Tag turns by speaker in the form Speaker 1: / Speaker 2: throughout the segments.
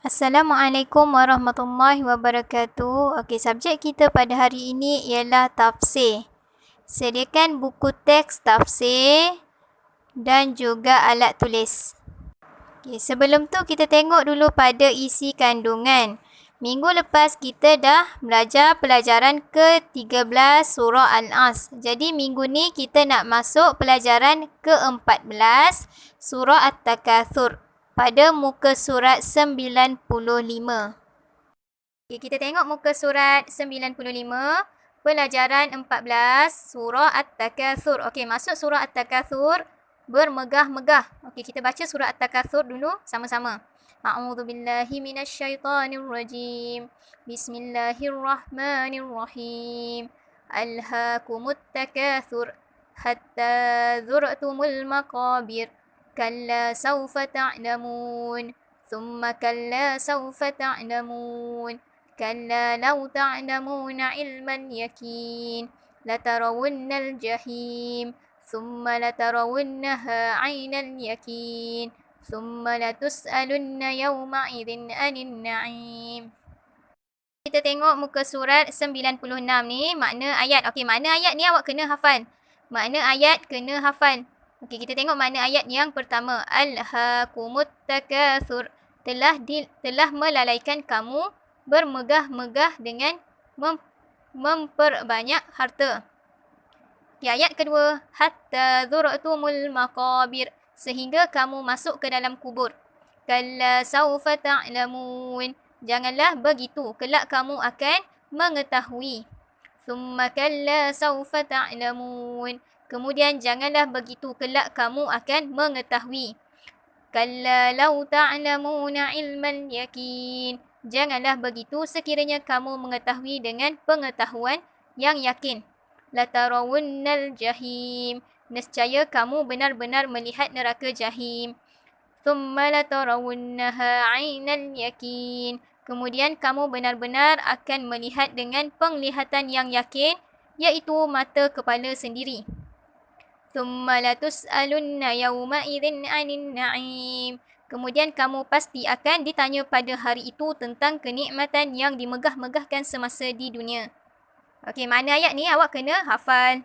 Speaker 1: Assalamualaikum warahmatullahi wabarakatuh. Okey, subjek kita pada hari ini ialah tafsir. Sediakan buku teks tafsir dan juga alat tulis. Okey, sebelum tu kita tengok dulu pada isi kandungan. Minggu lepas kita dah belajar pelajaran ke-13 surah Al-As. Jadi minggu ni kita nak masuk pelajaran ke-14 surah At-Takatsur pada muka surat 95. Okay, kita tengok muka surat 95, pelajaran 14, surah At-Takatsur. Okey, masuk surah At-Takatsur, bermegah-megah. Okey, kita baca surah At-Takatsur dulu sama-sama. A'udzubillahi minasyaitanirrajim. Bismillahirrahmanirrahim. Alhaakumut takatsur hatta zurtumul maqabir. Kalla sawfa ta'lamun. Thumma kalla sawfa ta'lamun. Kalla law ta'lamuna ilman yakin. Latarawunnal jahim. Thumma latarawunnaha 'ainal yakin. Thumma latus'alunna yawma'idhin 'anil na'im. Kita tengok muka surat 96 ni, makna ayat. Okey, makna ayat ni awak kena hafal. Makna ayat kena hafal. Okey, kita tengok makna ayat yang pertama. Alhaakumut takatsur. Telah melalaikan kamu bermegah-megah dengan memperbanyak harta. Okay, ayat kedua. Hatta zurtumul maqabir. Sehingga kamu masuk ke dalam kubur. Kalla sawfa ta'lamun. Janganlah begitu. Kelak kamu akan mengetahui. Thumma kalla sawfa ta'lamun. Kemudian janganlah begitu. Kelak kamu akan mengetahui. Kalla law ta'lamuna ilman yakin. Janganlah begitu sekiranya kamu mengetahui dengan pengetahuan yang yakin. Latarawunnal jahim. Nescaya kamu benar-benar melihat neraka jahim. Thumma latarawunnaha 'ainal yakin. Kemudian kamu benar-benar akan melihat dengan penglihatan yang yakin, iaitu mata kepala sendiri. Thumma latus'alunna yawma'idhin 'anil na'im. Kemudian kamu pasti akan ditanya pada hari itu tentang kenikmatan yang dimegah-megahkan semasa di dunia. Okey, makna ayat ni awak kena hafal.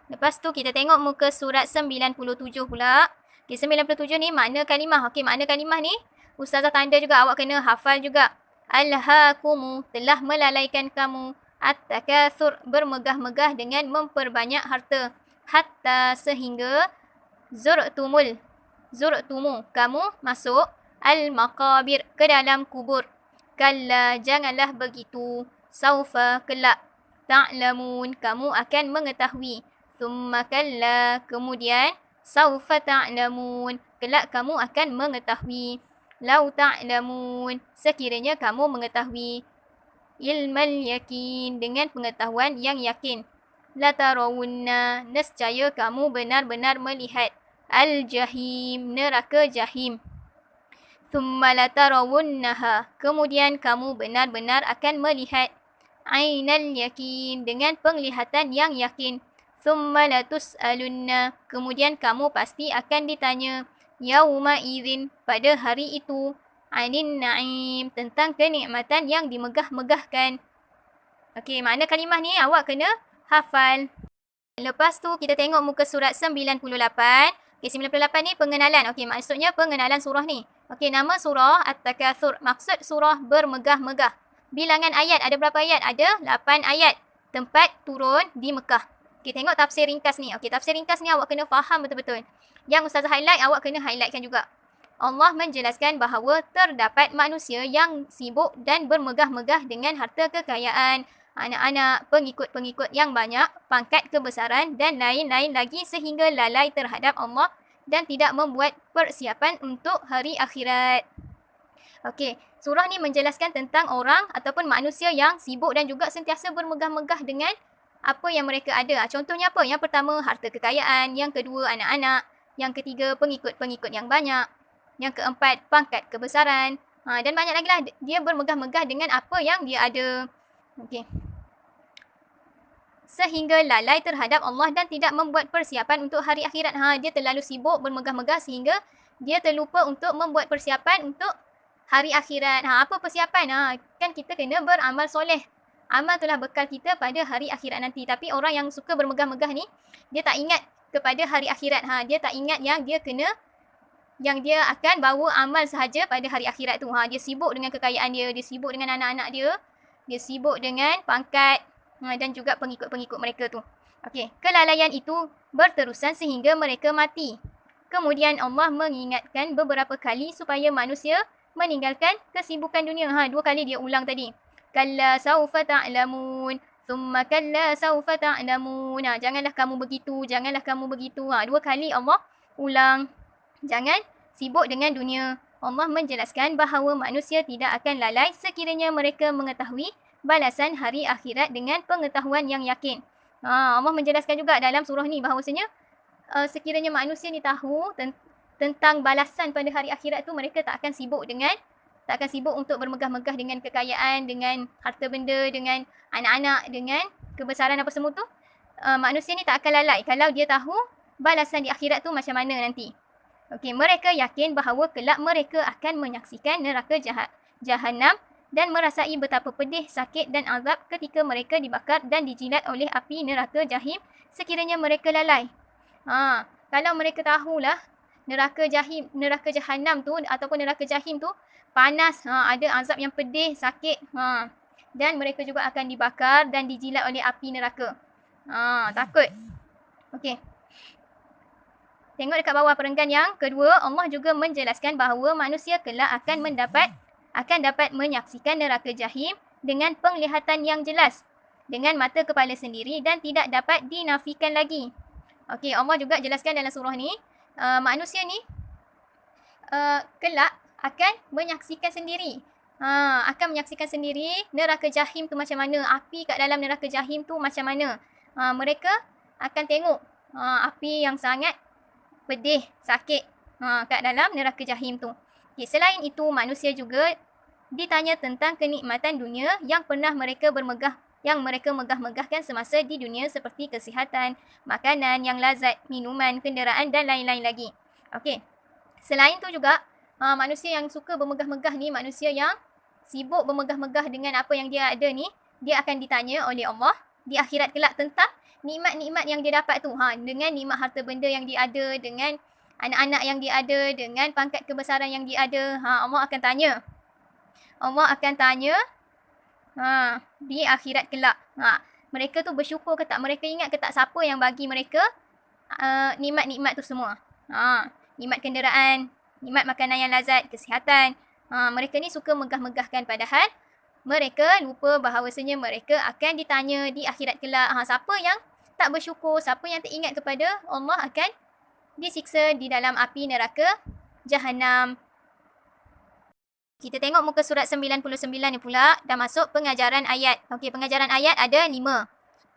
Speaker 1: Lepas tu kita tengok muka surat 97 pula. Okey, 97 ni makna kalimah. Okey, makna kalimah ni ustazah tanda juga, awak kena hafal juga. Alhaakumu, telah melalaikan kamu. At-takatsur, bermegah-megah dengan memperbanyak harta. Hatta, sehingga. Zurtumu, kamu masuk. Al-maqabir, ke dalam kubur. Kalla, janganlah begitu. Saufa, kelak. Ta'lamun, kamu akan mengetahui. Thumma kalla, kemudian. Saufa ta'lamun, kelak kamu akan mengetahui. Lau ta'lamun, sekiranya kamu mengetahui. Ilmal yakin, dengan pengetahuan yang yakin. Latarawunna, nescaya kamu benar-benar melihat. Al-jahim, neraka jahim. Thumma latarawunnaha, kemudian kamu benar-benar akan melihat. Ainal yakin, dengan penglihatan yang yakin. Thumma latus'alunna, kemudian kamu pasti akan ditanya. Yauma idzin, pada hari itu. Anin na'im, tentang kenikmatan yang dimegah-megahkan. Okey, makna kalimah ni awak kena hafal. Lepas tu kita tengok muka surat 98. Okey, 98 ni pengenalan. Okey, maksudnya pengenalan surah ni. Okey, nama surah At-Takatsur. Maksud surah bermegah-megah. Bilangan ayat, ada berapa ayat? Ada 8 ayat. Tempat turun di Mekah. Okey, tengok tafsir ringkas ni. Okey, tafsir ringkas ni awak kena faham betul-betul. Yang ustazah highlight, awak kena highlightkan juga. Allah menjelaskan bahawa terdapat manusia yang sibuk dan bermegah-megah dengan harta kekayaan, anak-anak, pengikut-pengikut yang banyak, pangkat kebesaran dan lain-lain lagi sehingga lalai terhadap Allah dan tidak membuat persiapan untuk hari akhirat. Okey, surah ni menjelaskan tentang orang ataupun manusia yang sibuk dan juga sentiasa bermegah-megah dengan apa yang mereka ada. Contohnya apa? Yang pertama, harta kekayaan. Yang kedua, anak-anak. Yang ketiga, pengikut-pengikut yang banyak. Yang keempat, pangkat kebesaran. Dan banyak lagi lah. Dia bermegah-megah dengan apa yang dia ada. Okey. Sehingga lalai terhadap Allah dan tidak membuat persiapan untuk hari akhirat. Dia terlalu sibuk bermegah-megah sehingga dia terlupa untuk membuat persiapan untuk hari akhirat. Apa persiapan? Kan kita kena beramal soleh. Amal itulah bekal kita pada hari akhirat nanti. Tapi orang yang suka bermegah-megah ni, dia tak ingat kepada hari akhirat. Dia tak ingat yang dia akan bawa amal sahaja pada hari akhirat tu. Dia sibuk dengan kekayaan dia sibuk dengan anak-anak dia sibuk dengan pangkat dan juga pengikut-pengikut mereka tu. Okey, kelalaian itu berterusan sehingga mereka mati. Kemudian Allah mengingatkan beberapa kali supaya manusia meninggalkan kesibukan dunia. 2 kali dia ulang tadi. Kalla saufa ta'lamun, thumma kalla saufa ta'lamun. Janganlah kamu begitu, janganlah kamu begitu. 2 kali Allah ulang. Jangan sibuk dengan dunia. Allah menjelaskan bahawa manusia tidak akan lalai sekiranya mereka mengetahui balasan hari akhirat dengan pengetahuan yang yakin. Allah menjelaskan juga dalam surah ni bahawasanya sekiranya manusia ni tahu tentang balasan pada hari akhirat tu, mereka tak akan sibuk untuk bermegah-megah dengan kekayaan, dengan harta benda, dengan anak-anak, dengan kebesaran apa semua tu. Manusia ni tak akan lalai kalau dia tahu balasan di akhirat tu macam mana nanti. Okey, mereka yakin bahawa kelak mereka akan menyaksikan neraka Jahannam dan merasai betapa pedih, sakit dan azab ketika mereka dibakar dan dijilat oleh api neraka Jahim sekiranya mereka lalai. Kalau mereka tahulah neraka Jahannam tu ataupun neraka Jahim tu panas, ada azab yang pedih, sakit, dan mereka juga akan dibakar dan dijilat oleh api neraka. Takut. Okey. Tengok dekat bawah perenggan yang kedua, Allah juga menjelaskan bahawa manusia kelak akan dapat menyaksikan neraka Jahim dengan penglihatan yang jelas dengan mata kepala sendiri dan tidak dapat dinafikan lagi. Okey, Allah juga jelaskan dalam surah ni, manusia ni kelak akan menyaksikan sendiri. Neraka Jahim tu macam mana, api kat dalam neraka Jahim tu macam mana. Mereka akan tengok api yang sangat pedih, sakit kat dalam neraka Jahim tu. Okay, selain itu, manusia juga ditanya tentang kenikmatan dunia yang pernah mereka megah-megahkan semasa di dunia seperti kesihatan, makanan yang lazat, minuman, kenderaan dan lain-lain lagi. Okey. Selain tu juga, manusia yang suka bermegah-megah ni, manusia yang sibuk bermegah-megah dengan apa yang dia ada ni, dia akan ditanya oleh Allah di akhirat kelak tentang nikmat-nikmat yang dia dapat tu. Dengan nikmat harta benda yang dia ada, dengan anak-anak yang dia ada, dengan pangkat kebesaran yang dia ada. Allah akan tanya. Di akhirat kelak. Mereka tu bersyukur ke tak? Mereka ingat ke tak siapa yang bagi mereka nikmat-nikmat tu semua? Nikmat kenderaan, nikmat makanan yang lazat, kesihatan. Mereka ni suka megah-megahkan padahal mereka lupa bahawasanya mereka akan ditanya di akhirat kelak. Siapa yang tak bersyukur, siapa yang teringat kepada Allah akan disiksa di dalam api neraka Jahannam. Kita tengok muka surat 99 ni pula, dah masuk pengajaran ayat. Okey, pengajaran ayat ada 5.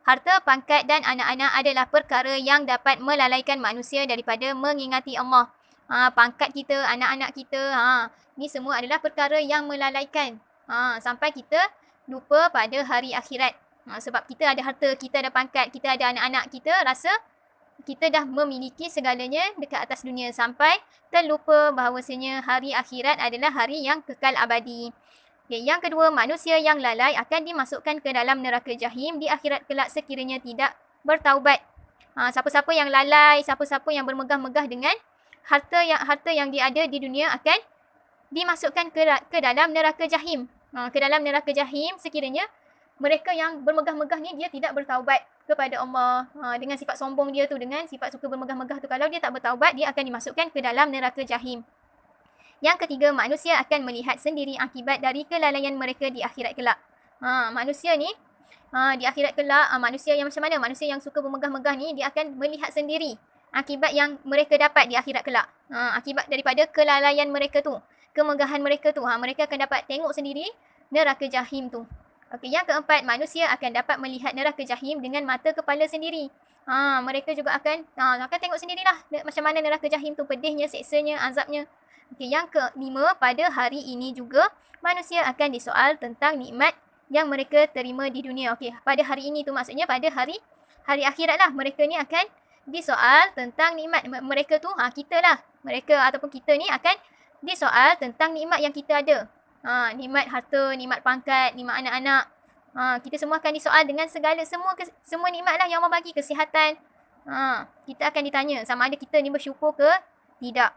Speaker 1: Harta, pangkat dan anak-anak adalah perkara yang dapat melalaikan manusia daripada mengingati Allah. Pangkat kita, anak-anak kita, ni semua adalah perkara yang melalaikan. Sampai kita lupa pada hari akhirat. Sebab kita ada harta, kita ada pangkat, kita ada anak-anak, kita rasa kita dah memiliki segalanya dekat atas dunia sampai terlupa bahawasanya hari akhirat adalah hari yang kekal abadi. Okay, yang kedua, manusia yang lalai akan dimasukkan ke dalam neraka Jahim di akhirat kelak sekiranya tidak bertaubat. Siapa-siapa yang lalai, siapa-siapa yang bermegah-megah dengan harta yang dia ada di dunia akan dimasukkan ke dalam neraka Jahim. Ke dalam neraka Jahim sekiranya mereka yang bermegah-megah ni dia tidak bertaubat kepada Allah. Dengan sifat sombong dia tu, dengan sifat suka bermegah-megah tu, kalau dia tak bertaubat, dia akan dimasukkan ke dalam neraka Jahim. Yang ketiga, manusia akan melihat sendiri akibat dari kelalaian mereka di akhirat kelak. Manusia ni di akhirat kelak, manusia yang macam mana? Manusia yang suka bermegah-megah ni dia akan melihat sendiri akibat yang mereka dapat di akhirat kelak. Akibat daripada kelalaian mereka tu, kemegahan mereka tu, mereka akan dapat tengok sendiri neraka Jahim tu. Okey, yang keempat, manusia akan dapat melihat neraka Jahim dengan mata kepala sendiri. Mereka juga akan tengok sendirilah macam mana neraka Jahim tu, pedihnya, seksanya, azabnya. Okey, yang kelima, pada hari ini juga manusia akan disoal tentang nikmat yang mereka terima di dunia. Okey, pada hari ini tu maksudnya pada hari akhirat lah, mereka ni akan disoal tentang nikmat mereka tu. Kita lah, mereka ataupun kita ni akan disoal tentang nikmat yang kita ada. Nikmat harta, nikmat pangkat, nikmat anak-anak. Kita semua akan disoal dengan semua nikmat lah yang Allah bagi, kesihatan. Kita akan ditanya sama ada kita ni bersyukur ke tidak.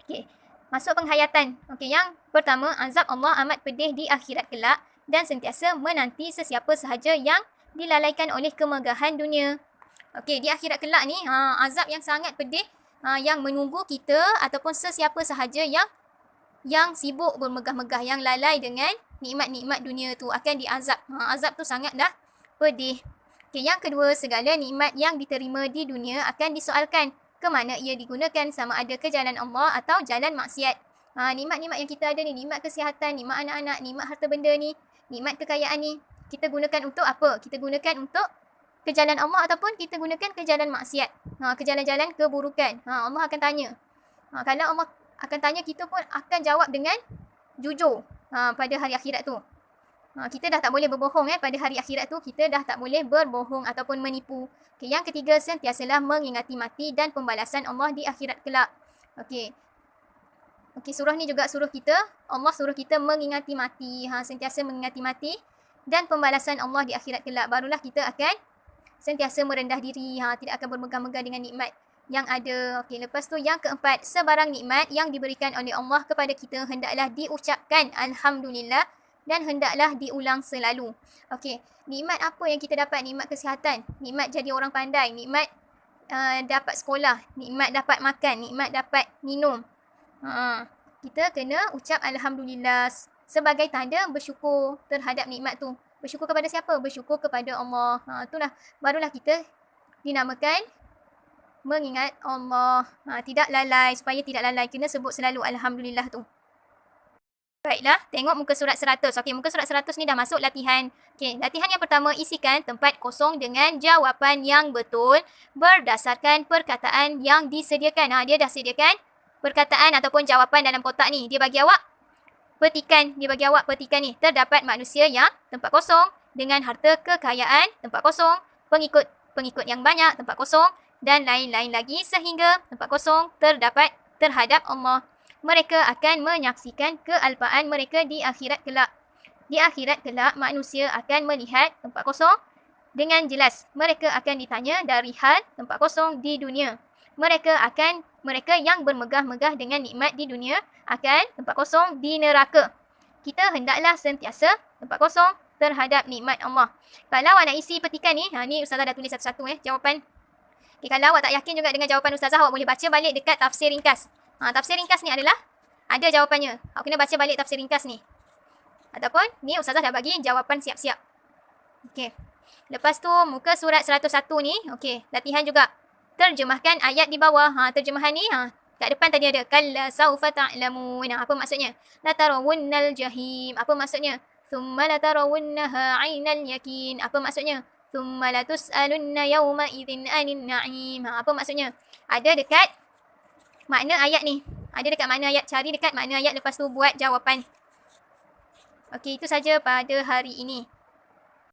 Speaker 1: Okey. Masuk penghayatan. Okey, yang pertama, azab Allah amat pedih di akhirat kelak dan sentiasa menanti sesiapa sahaja yang dilalaikan oleh kemegahan dunia. Okey, di akhirat kelak ni azab yang sangat pedih yang menunggu kita ataupun sesiapa sahaja yang sibuk bermegah-megah, yang lalai dengan nikmat-nikmat dunia tu akan diazab. Azab tu sangatlah pedih. Okay, yang kedua, segala nikmat yang diterima di dunia akan disoalkan ke mana ia digunakan, sama ada ke jalan Allah atau jalan maksiat. Nikmat-nikmat yang kita ada ni, nikmat kesihatan, nikmat anak-anak, nikmat harta benda ni, nikmat kekayaan ni, kita gunakan untuk apa? Kita gunakan untuk ke jalan Allah ataupun kita gunakan ke jalan maksiat, ke jalan-jalan keburukan. Allah akan tanya. Kalau Allah akan tanya, kita pun akan jawab dengan jujur pada hari akhirat tu. Kita dah tak boleh berbohong pada hari akhirat tu. Kita dah tak boleh berbohong ataupun menipu. Okay, yang ketiga, sentiasalah mengingati mati dan pembalasan Allah di akhirat kelak. Okey, surah ni juga suruh kita, Allah suruh kita mengingati mati, sentiasa mengingati mati dan pembalasan Allah di akhirat kelak. Barulah kita akan sentiasa merendah diri, tidak akan bermegah-megah dengan nikmat yang ada. Okey, lepas tu yang keempat, sebarang nikmat yang diberikan oleh Allah kepada kita hendaklah diucapkan alhamdulillah dan hendaklah diulang selalu. Okey, nikmat apa yang kita dapat? Nikmat kesihatan, nikmat jadi orang pandai, nikmat dapat sekolah, nikmat dapat makan, nikmat dapat minum. Kita kena ucap alhamdulillah sebagai tanda bersyukur terhadap nikmat tu. Bersyukur kepada siapa? Bersyukur kepada Allah. Itulah, barulah kita dinamakan mengingat Allah. Tidak lalai, supaya tidak lalai kena sebut selalu alhamdulillah tu. Baiklah, tengok muka surat 100. Okey, muka surat 100 ni dah masuk latihan. Okey, latihan yang pertama, isikan tempat kosong dengan jawapan yang betul berdasarkan perkataan yang disediakan. Dia dah sediakan perkataan ataupun jawapan dalam kotak ni. Dia bagi awak petikan. Ni. Terdapat manusia yang tempat kosong, dengan harta kekayaan, tempat kosong, pengikut yang banyak, tempat kosong, dan lain-lain lagi sehingga tempat kosong terdapat terhadap Allah. Mereka akan menyaksikan kealpaan mereka di akhirat kelak. Di akhirat kelak, manusia akan melihat tempat kosong dengan jelas. Mereka akan ditanya dari hal tempat kosong di dunia. Mereka yang bermegah-megah dengan nikmat di dunia akan tempat kosong di neraka. Kita hendaklah sentiasa tempat kosong terhadap nikmat Allah. Kalau awak nak isi petikan ni, ni Ustazah dah tulis satu-satu jawapan. Okay, kalau awak tak yakin juga dengan jawapan Ustazah, awak boleh baca balik dekat tafsir ringkas. Tafsir ringkas ni adalah ada jawapannya. Awak kena baca balik tafsir ringkas ni. Ataupun ni Ustazah dah bagi jawapan siap-siap. Okey. Lepas tu muka surat 101 ni, okey, latihan juga. Terjemahkan ayat di bawah. Terjemahan ni kat depan tadi ada kalla saufa ta'lamun. Apa maksudnya? La tarawunnal jahim. Apa maksudnya? Thumma la tarawunnaha 'ainal yakin. Apa maksudnya? Thumma la tus'alunna yawma idzin 'anin na'im. Apa maksudnya? Ada dekat makna ayat ni. Ada dekat makna ayat. Cari dekat makna ayat, lepas tu buat jawapan. Okey, itu saja pada hari ini.